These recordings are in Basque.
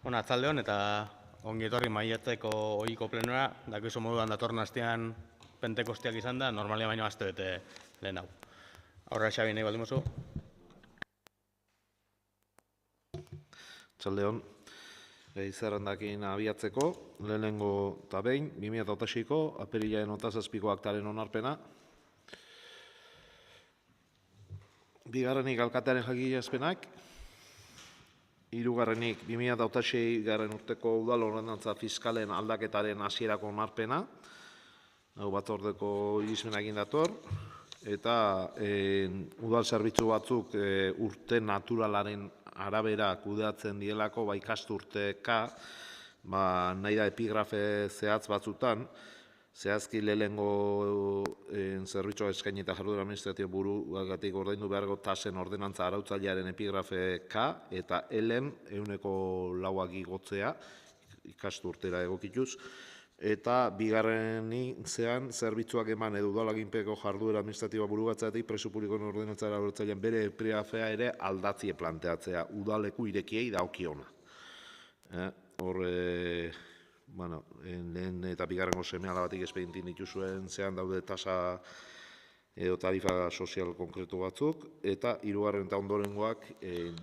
Atzaldeon eta ongi etorri maiatzeko ohiko plenora, dakizu moduan datorren astean Pentekosteak izan da, normalia baino aste bete lehen hau. Aurra Xabi nahi baldin mozu. Atzaldeon, zerrendakin abiatzeko, lehenengo eta behin, 2006ko, apirilaren 27ko aktaren onarpena. Bigarrenik alkatearen jakinarazpenak. Hirugarrenik 2006 garren urteko udal ordenantza fiskalen aldaketaren hasierako onarpena. Hau batzordeko irizpenarekin dator. Eta udal zerbitzu batzuk urte naturalaren arabera kudeatzen dielako, ikasturteka, nahi da epigrafe zehatz batzutan, zehazki lehenengo zerbitzua eskaini eta jarduera administratibo buruagatik ordaindu beharko tasen ordenantza arautzailearen epigrafe K eta L-en 4% igotzea ikasturtera egokituz. Eta bigarreni zean zerbitzuak eman edo udalaginpeko jarduera administratiboa burugatzeatik preso publikoen ordenantza arautzailean bere epigrafea ere aldatzie planteatzea udaleku irekiei dagokiona. Hor, lehen eta bigarrengo seme-alabatik espedientin dituzuen zean daude tasa edo tarifa sozial konkretu batzuk, eta hirugarren eta ondorengoak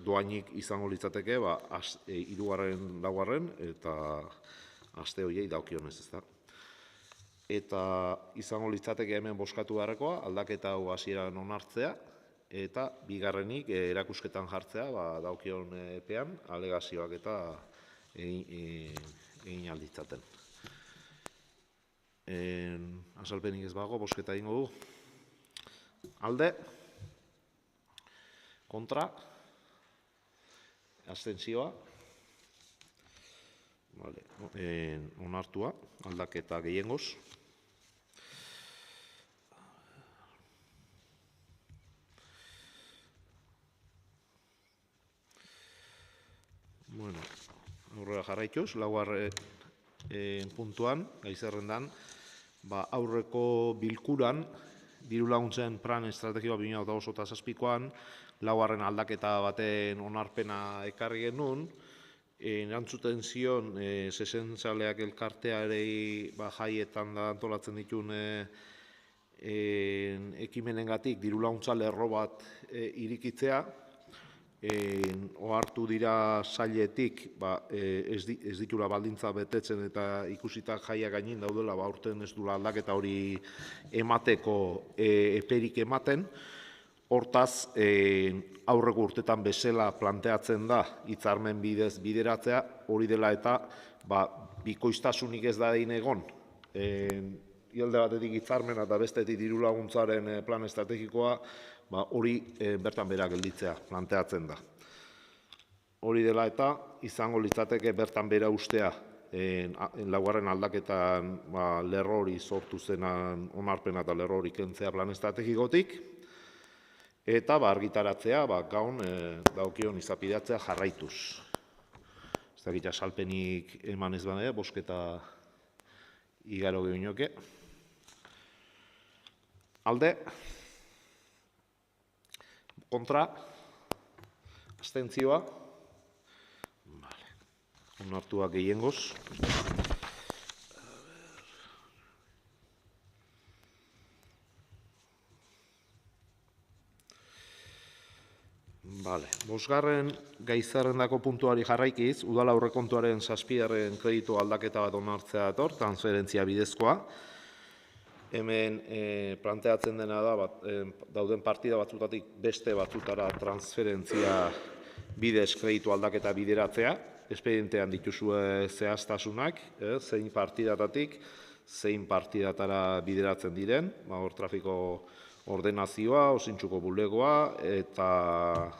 doainik izango litzateke, hirugarren, laugarren, eta aste horiei daukionez, ezta. Eta izango litzateke hemen bozkatu beharrekoa, aldaketa hau hasieran onartzea, eta bigarrenik erakusketan jartzea, daukion epean, alegazioak eta egin alditzaten. Azalpenik ez bago, bozketa egingo du. Alde, kontra, abstentzioa, onartua, aldaketa gehiengoz. Aurrera jarraituz, laugarren puntuan, gai zerrendan, aurreko bilkuran, diru laguntzen plan estrategikoa 2008-2007koan, laugarren aldaketa baten onarpena ekarri genuen, erantzuten zion zezentzaleak elkartearei jaietan da antolatzen dituen ekimenengatik diru laguntza lerro bat irikitzea, ohartu dira sailetik ez ditura baldintza betetzen eta ikusita jaiak gainin daudela aurten ez dula aldaketa hori emateko eperik ematen. Hortaz, aurreko urtetan bezala planteatzen da hitzarmen bidez bideratzea, hori dela eta bikoiztasunik ez da egin egon. Hilde batetik hitzarmena eta bestetik diru laguntzaren plan estrategikoa, hori bertan behera gelditzea planteatzen da. Hori dela eta izango litzateke bertan behera ustea laugarren aldaketan lerro hori sortu zenan onarpena eta lerro hori kentzea plan estrategikotik. eta argitaratzea gaun dagokion izapideatzea jarraituz. Ez dakit azalpenik eman ez bane, bosketa igaro gehinoke. Alde, kontra, abstentzioa, onartuak gehiengoz. Bosgarren gai zerrendako puntuari jarraikiz, udal aurrekontuaren 7. kreditu aldaketa bat onartzea dator, transferentzia bidezkoa. Hemen planteatzen dena da, dauden partida batzutatik beste batzutara transferentzia bidez kreditu aldaketa bideratzea. Espedientean dituzue zehaztasunak, zein partidatatik, zein partidatara bideratzen diren, hor trafiko ordenazioa, osintxuko bulegoa, eta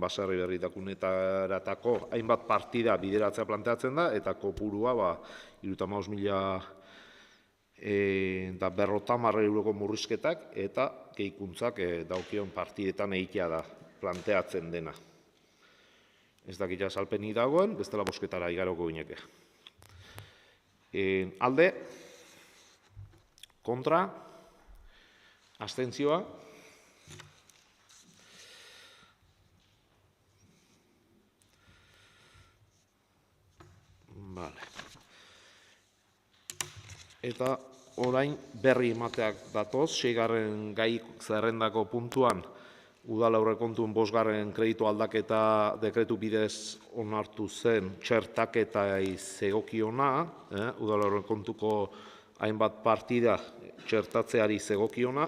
baserri berritakunetarako hainbat partida bideratzea planteatzen da, eta kopurua 75.050 euroko murrizketak eta gehikuntzak daukion partidetan egitea da planteatzen dena. Ez dakit azalpenik dagoen, bestela bosketara igaroko gineke. Alde, kontra, abstentzioa, eta orain berri emateak datoz, 6. gai zerrendako puntuan udal aurrekontuen 5. kreditu aldaketa dekretu bidez onartu zen txertaketai zegokiona, udal aurrekontuko hainbat partida txertatzeari zegokiona,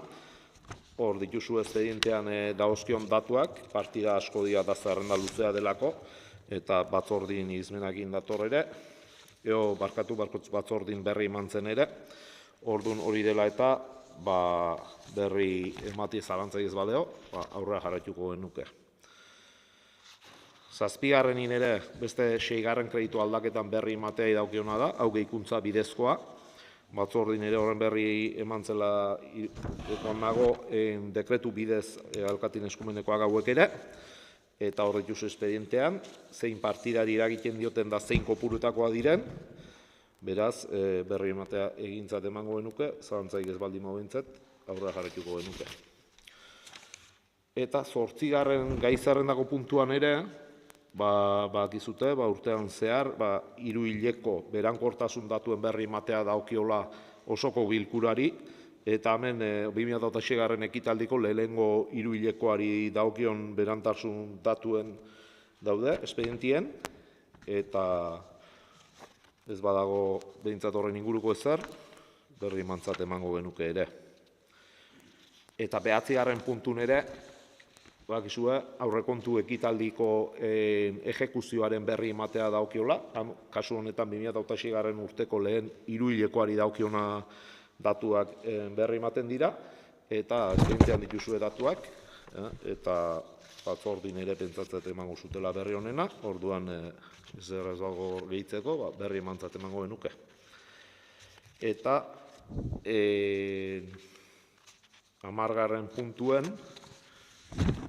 hor dituzu espedientean dagozkion datuak, partida asko dira da zerrenda luzea delako, eta batzordin izmenakin dator ere, batzordin berri eman zen ere, orduan hori dela eta berri emati zalantzai ez baleo, aurrera jarraituko genuke. 7. ere beste 6. kreditu aldaketan berri ematea idaukiona da, hau gehikuntza bidezkoa, batzordin ere horren berri eman zela nago dekretu bidez alkatin eskumenekoak hauek ere, eta horretuz espedientean, zein partidari eragiten dioten da zein kopurutakoa diren, beraz, berri ematea egintzat emango genuke, zalantzaik ez baldin mauentzat, aurrera jarretuko genuke. Eta 8. gai zerrendako puntuan ere, bakizute, urtean zehar, 3 hileko berankortasun datuen berri ematea daukiola osoko bilkurari, eta hemen 2006. ekitaldiko lehenengo 3 hilekoari daukion berantasun datuen daude, espedientien, eta ez badago behintzat horren inguruko ezer, berri emantzat emango genuke ere. Eta 9. puntun ere, bakizue, aurrekontu ekitaldiko ejekuzioaren berri ematea daukiola, kasu honetan 2006. urteko lehen 3 hilekoari daukiona datuak berri ematen dira, eta espedientean dituzue datuak, eta batzordin ere pentsatzat emango zutela berri honena, orduan ez dago gehitzeko, berri emantzat emango genuke. Eta 10. puntuen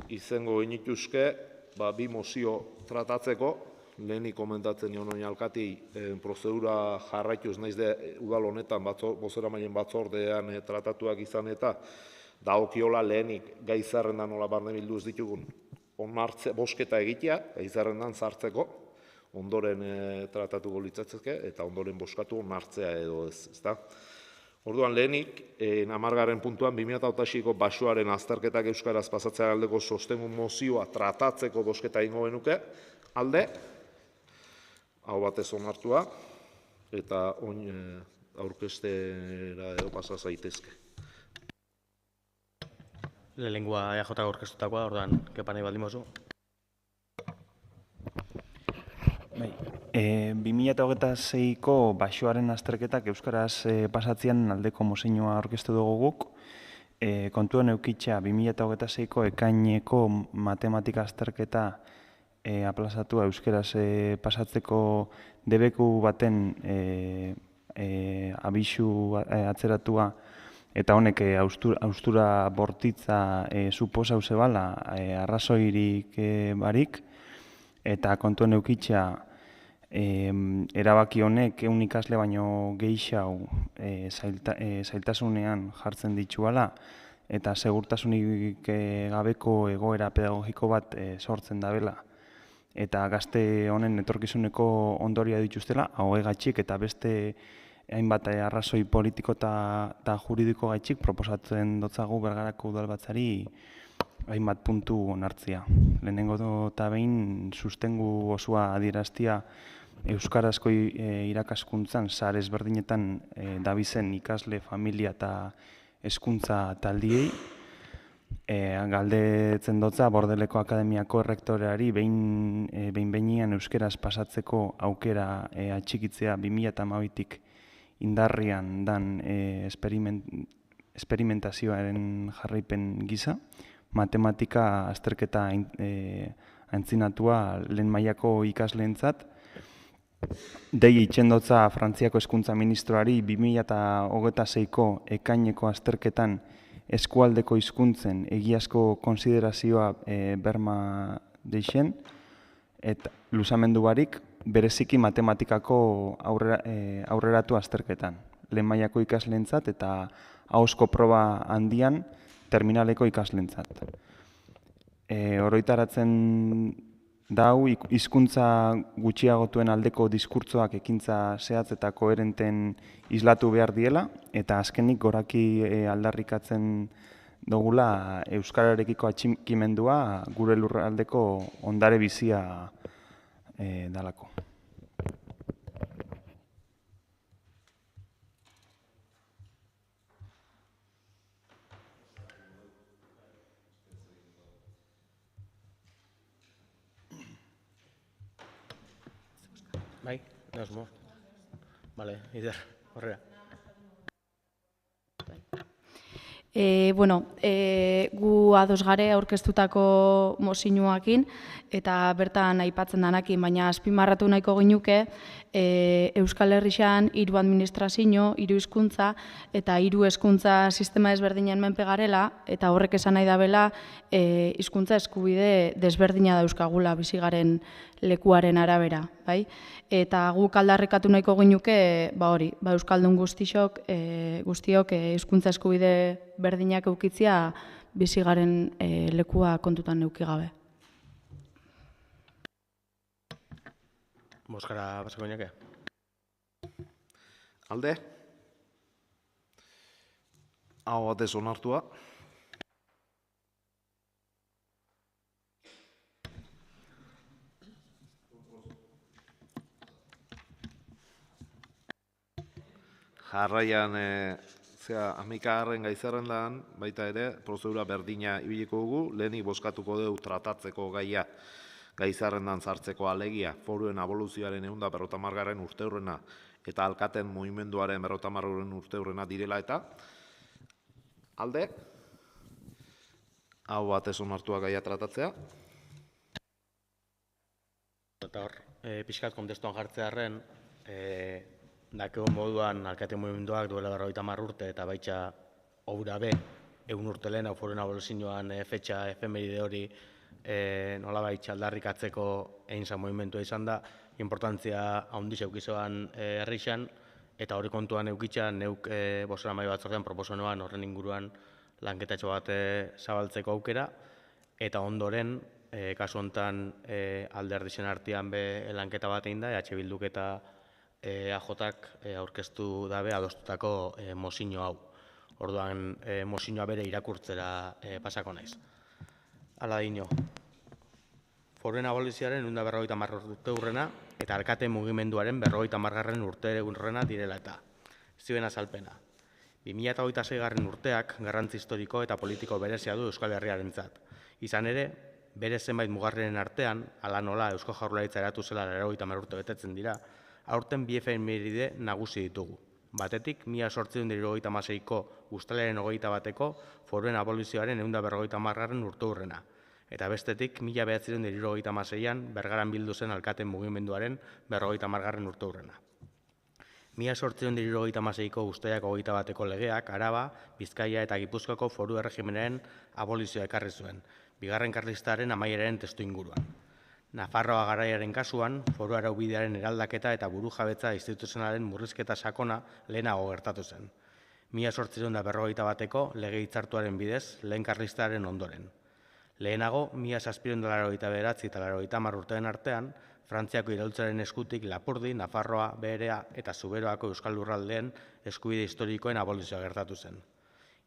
izango genituzke 2 mozio tratatzeko, lehenik komentatzen nion oin alkati prozedura jarraituz naiz de udal honetan bozeramaileen batzordean tratatuak izan eta dagokiola lehenik gai zerrendan nola barne bildu ez ditugun bosketa egitea, gai zerrendan sartzeko, ondoren tratatuko litzatzeke eta ondoren boskatu onartzea edo ez, ezta? Orduan lehenik, 10. puntuan 2006ko basoaren azterketak euskaraz pasatzea aldeko sostengu mozioa tratatzeko bosketa egingo genuke, alde, hau batez onartua, eta oin aurkeztera edo pasa zaitezke. Lehenengoa EAJ aurkeztutakoa, orduan, kepa nahi baldin mozu. 2026ko basoaren azterketak euskaraz pasatzean aldeko mozioa aurkeztu dugu guk. Kontuen eukitza 2026ko ekaineko matematika azterketa aplazatua euskaraz pasatzeko debeku baten abisu atzeratua eta honek haustura bortitza suposau zebala arrazoirik barik, eta kontuen eukitza erabaki honek ehun ikasle baino gehiago zailtasunean jartzen dituala, eta segurtasunik gabeko egoera pedagogiko bat sortzen dabela, eta gazte honen etorkizuneko ondoria dituztela, hauegatxik eta beste hainbat arrazoi politiko eta juridiko gaitxik proposatzen dotzagu Bergarako Udalbatzari hainbat puntu onartzia. Lehenengo eta behin sustengu osoa adieraztia euskarazko irakaskuntzan sare ezberdinetan dabizen ikasle, familia eta hezkuntza taldiei, galdetzen dotza Bordeleko Akademiako errektoreari behin-behinean euskeraz pasatzeko aukera atxikitzea 2012tik indarrian dan esperimentazioaren jarraipen gisa, matematika azterketa aintzinatua lehen mailako ikasleentzat, dei itxendotza Frantziako hezkuntza ministroari 2026ko ekaineko azterketan eskualdeko hizkuntzen egiazko konsiderazioa berma deixen, eta luzamendu barik bereziki matematikako aurreratu azterketan, lehen mailako ikasleentzat eta ahozko proba handian terminaleko ikasleentzat. Oroitaratzen dau hizkuntza gutxiagotuen aldeko diskurtsoak ekintza zehatz eta koherenten islatu behar diela, eta azkenik goraki aldarrikatzen dugula euskararekiko atxikimendua gure lurraldeko ondare bizia dalako. Bai, nosmo. Vale, Ider, horrela. Gu ados gare aurkeztutako mozioakin eta bertan aipatzen danakin, baina azpimarratu nahiko ginuke Euskal Herrixan 3 administrazio, 3 hizkuntza eta 3 hezkuntza sistema ezberdinen menpe garela, eta horrek esan nahi dabela hizkuntza eskubide desberdina dauzkagula bizi garen lekuaren arabera, bai? Eta guk aldarrikatu nahiko ginuke, euskaldun guztiok hizkuntza eskubide berdinak eukitzia bizi garen lekua kontutan neuki gabe. Boskara pasako inake? Alde? Hau batez onartua. Jarraian, amikagarren gaizerrendan, baita ere, prozedura berdina ibiliko dugu, lehenik bozkatuko dugu tratatzeko gaia gaizerrendan sartzeko alegia, foruen aboluzioaren 150. urteurrena eta alkaten mugimenduaren 50. urteurrena direla eta alde, hau batez onartua gaia tratatzea. Eta hor, pixkat kontestuan jartzearen, dakego moduan alkate mugimenduak duela 50 urte eta baitxa oura be, 100 urte lehen foruen aboluzioan fetxa efemeride hori nolabait aldarrikatzeko egin zan mugimentua izan da, importantzia handiz eukizoan herrixan, eta hori kontuan eukitzan neuk bozeramai batzordean proposonoan horren inguruan lanketatxo bat zabaltzeko aukera, eta ondoren, kasu honetan alderdixen artean be lanketa bat egin da, EH Bilduk eta AJak aurkeztu dabe adostutako mozio hau. Orduan, mozioa bere irakurtzera pasako naiz. Hala dino, foruen abolizioaren 150. urteurrena eta alkate mugimenduaren 50. urteurrena direla eta. Zioen azalpena. 2026. urteak garrantzi historiko eta politiko berezia du Euskal Herriarentzat. Izan ere, bere zenbait mugarrien artean, hala nola Eusko Jaurlaritza eratu zela 50 urte betetzen dira, aurten bi efemeride nagusi ditugu. Batetik, 1876ko uztailaren 21ko foruen abolizioaren 150. urteurrena. Eta bestetik, 1976an Bergaran bildu zen alkaten mugimenduaren 50. urteurrena. 1876ko uztailak 21 legeak Araba, Bizkaia eta Gipuzkoako foru erregimenaren abolizioa ekarri zuen, bigarren karlistaren amaieraren testuinguruan. Nafarroa garaiaren kasuan, foru araubidearen eraldaketa eta burujabetza instituzionalen murrizketa sakona lehenago gertatu zen. 1851ko lege hitzartuaren bidez, lehen karlistaren ondoren. Lehenago, 1789 eta 1910 urteen artean, Frantziako iraultzaren eskutik Lapurdi, Nafarroa, Beherea eta Zuberoako euskal lurraldeen eskubide historikoen abolizioa gertatu zen.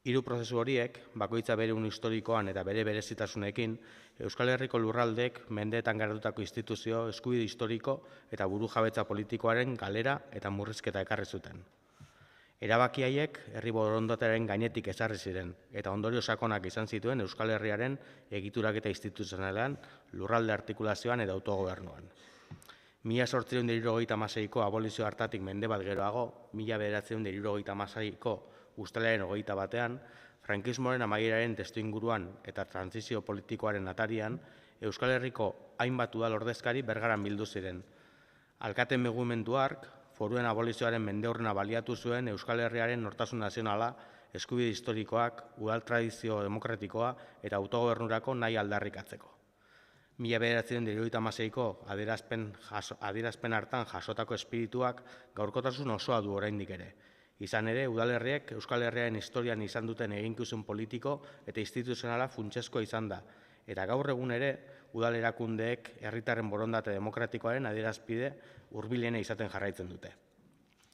Hiru prozesu horiek, bakoitza bere historikoan eta bere berezitasunekin, Euskal Herriko lurraldeek mendeetan garatutako instituzio, eskubide historiko eta burujabetza politikoaren galera eta murrizketa ekarri zuten. Erabaki haiek herri borondatearen gainetik ezarri ziren eta ondorio sakonak izan zituen Euskal Herriaren egituraketa instituzionalean, lurralde artikulazioan eta autogobernuan. 1876ko abolizio hartatik mende bat geroago, 1976ko uztailaren 21ean, frankismoaren amaieraren testuinguruan eta trantsizio politikoaren atarian, Euskal Herriko hainbat udal ordezkari Bergaran bildu ziren. Alkate mugimendu hark, foruen abolizioaren mendeurrena baliatu zuen Euskal Herriaren nortasun nazionala, eskubide historikoak, udal tradizio demokratikoa eta autogobernurako nahi aldarrikatzeko. 1976ko adierazpen hartan jasotako espirituak gaurkotasun osoa du oraindik ere. Izan ere, udalerriek Euskal Herriaren historian izan duten eginkizun politiko eta instituzionala funtsezkoa izan da, eta gaur egun ere, udal erakundeek herritarren borondate demokratikoaren adierazpide hurbilena izaten jarraitzen dute.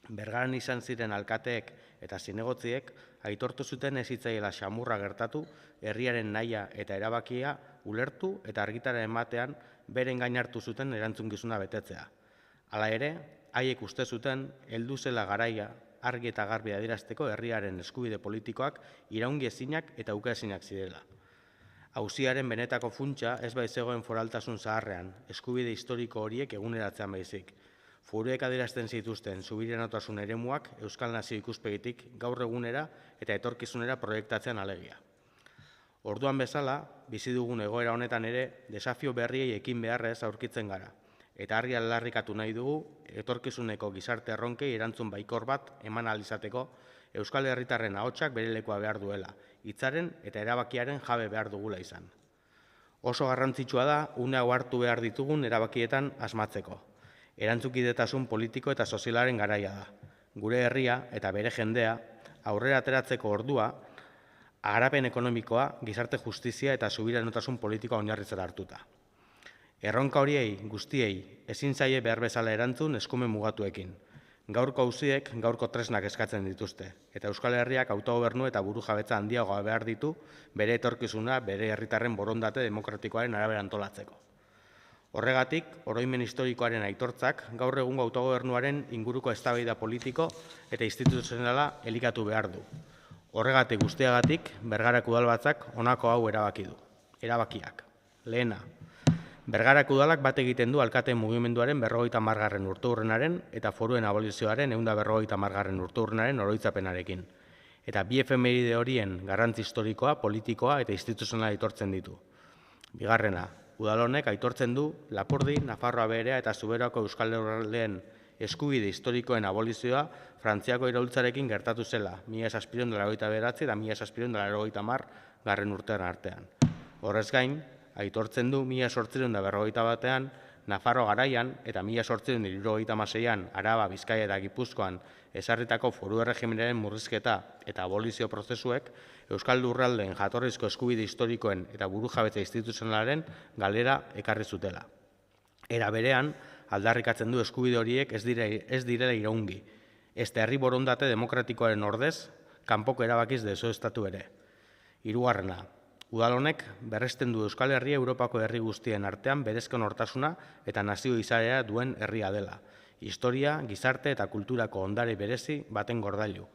Bergaran izan ziren alkateek eta zinegotziek aitortu zuten ez zitzaiela xamurra gertatu, herriaren nahia eta erabakia ulertu eta argitara ematean beren gain hartu zuten erantzukizuna betetzea. Hala ere, haiek uste zuten heldu zela garaia argi eta garbi adierazteko herriaren eskubide politikoak iraungi ezinak eta ukaezinak zirela. Auziaren benetako funtsa ez baitzegoen foraltasun zaharrean, eskubide historiko horiek eguneratzean baizik. Foruek adierazten zituzten subiranotasun eremuak Euskal Nazio ikuspegitik gaur egunera eta etorkizunera proiektatzean alegia. Orduan bezala, bizi dugun egoera honetan ere, desafio berriei ekin beharrez aurkitzen gara, eta argi aldarrikatu nahi dugu etorkizuneko gizarte erronkei erantzun baikor bat eman ahal izateko Euskal Herritarren ahotsak bere lekua behar duela, hitzaren eta erabakiaren jabe behar dugula izan. Oso garrantzitsua da une hau hartu behar ditugun erabakietan asmatzeko. Erantzukidetasun politiko eta sozialaren garaia da. Gure herria eta bere jendea aurrera ateratzeko ordua, garapen ekonomikoa, gizarte justizia eta subiranotasun politikoa oinarritzat hartuta. Erronka horiei guztiei ezin zaie behar bezala erantzun eskumen mugatuekin. Gaurko auziek gaurko tresnak eskatzen dituzte, eta Euskal Herriak autogobernu eta burujabetza handiagoa behar ditu bere etorkizuna bere herritarren borondate demokratikoaren arabera antolatzeko. Horregatik, oroimen historikoaren aitortzak gaur egungo autogobernuaren inguruko eztabaida politiko eta instituzionala elikatu behar du. Horregatik guztiagatik, Bergarako udalbatzak honako hau erabaki du. Erabakiak. Lehena, Bergarako udalak bat egiten du alkate mugimenduaren 50. urteurrenaren eta foruen abolizioaren 150. urteurrenaren oroitzapenarekin. Eta bi efemeride horien garrantzi historikoa, politikoa eta instituzionala aitortzen ditu. Bigarrena, udal honek aitortzen du Lapurdi, Nafarroa Beherea eta Zuberoako euskal lurraldeen eskubide historikoen abolizioa Frantziako iraultzarekin gertatu zela, 1789 eta 1790 urtean artean. Horrez gain, aitortzen du 1851ean Nafarro garaian eta 1876an Araba, Bizkaia eta Gipuzkoan ezarritako foru erregimenaren murrizketa eta abolizio prozesuek euskal lurraldeen jatorrizko eskubide historikoen eta burujabetza instituzionalaren galera ekarri zutela. Era berean, aldarrikatzen du eskubide horiek ez direla iraungi, ezta herri borondate demokratikoaren ordez, kanpoko erabakiz desoestatu ere. Hirugarrena, udal honek berresten du Euskal Herria Europako herri guztien artean berezko nortasuna eta nazio izaera duen herria dela. Historia, gizarte eta kulturako ondare berezi baten gordailu.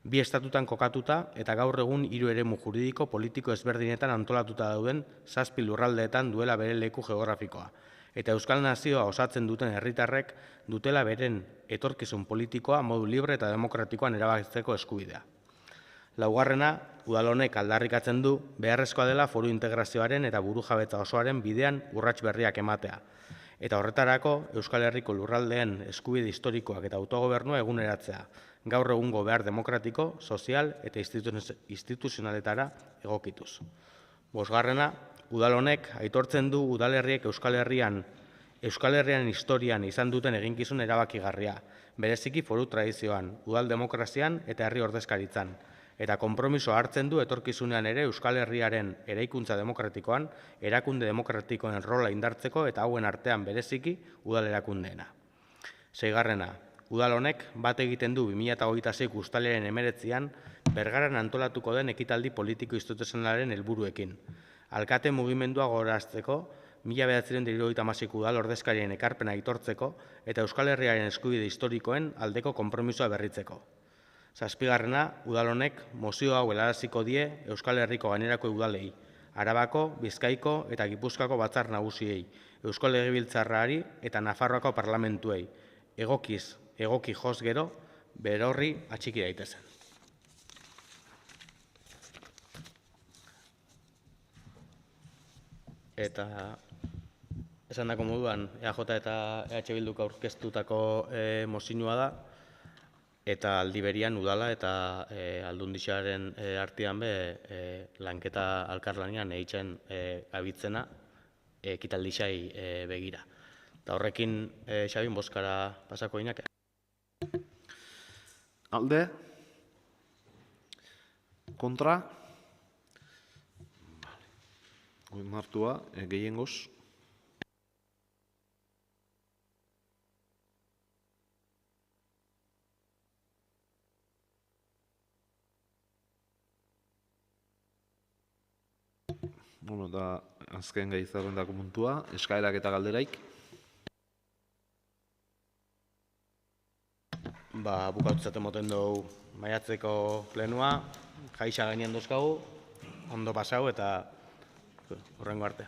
Bi estatutan kokatuta eta gaur egun 3 eremu juridiko politiko ezberdinetan antolatuta dauden 7 lurraldeetan duela bere leku geografikoa. Eta Euskal Nazioa osatzen duten herritarrek dutela beren etorkizun politikoa modu libre eta demokratikoan erabakitzeko eskubidea. Laugarrena, udal honek aldarrikatzen du beharrezkoa dela foru integrazioaren eta burujabetza osoaren bidean urrats berriak ematea. Eta horretarako, Euskal Herriko lurraldeen eskubide historikoak eta autogobernua eguneratzea, gaur egungo behar demokratiko, sozial eta instituzionaletara egokituz. Bosgarrena, udal honek aitortzen du udalerriek Euskal Herrian historian izan duten eginkizun erabakigarria, bereziki foru tradizioan, udal demokrazian eta herri ordezkaritzan, eta konpromisoa hartzen du etorkizunean ere Euskal Herriaren eraikuntza demokratikoan, erakunde demokratikoen rola indartzeko eta hauen artean bereziki udal erakundeena. Seigarrena, udal honek bat egiten du 2026 uztailaren 19an Bergaran antolatuko den ekitaldi politiko instituzionalaren helburuekin. Alkate mugimendua gogorarazteko, 1976 udal ordezkarien ekarpena aitortzeko eta Euskal Herriaren eskubide historikoen aldeko konpromisoa berritzeko. Zazpigarrena, udal honek mozio hau helaraziko die Euskal Herriko gainerako udalei, Arabako, Bizkaiko eta Gipuzkoako batzar nagusiei, Eusko Legebiltzarrari eta Nafarroako parlamentuei, egoki joz gero, berorri atxiki daitezen. Eta esan dako moduan, EAJ eta EH Bilduk aurkeztutako mozioa da, eta aldi berian udala eta aldundixaren artean lanketa alkarlanean eitzen abitzena ekitaldixai begira. Eta horrekin, Xabin, bozkara pasako inak. Alde? Kontra? Onartua, gehiengoz. Bueno, eta azken gai zerrendako puntua, eskaerak eta galderaik. Bukatutzaten moten dugu maiatzeko plenua, jaixa gainean duzkagu, ondo pasau eta horrengo arte.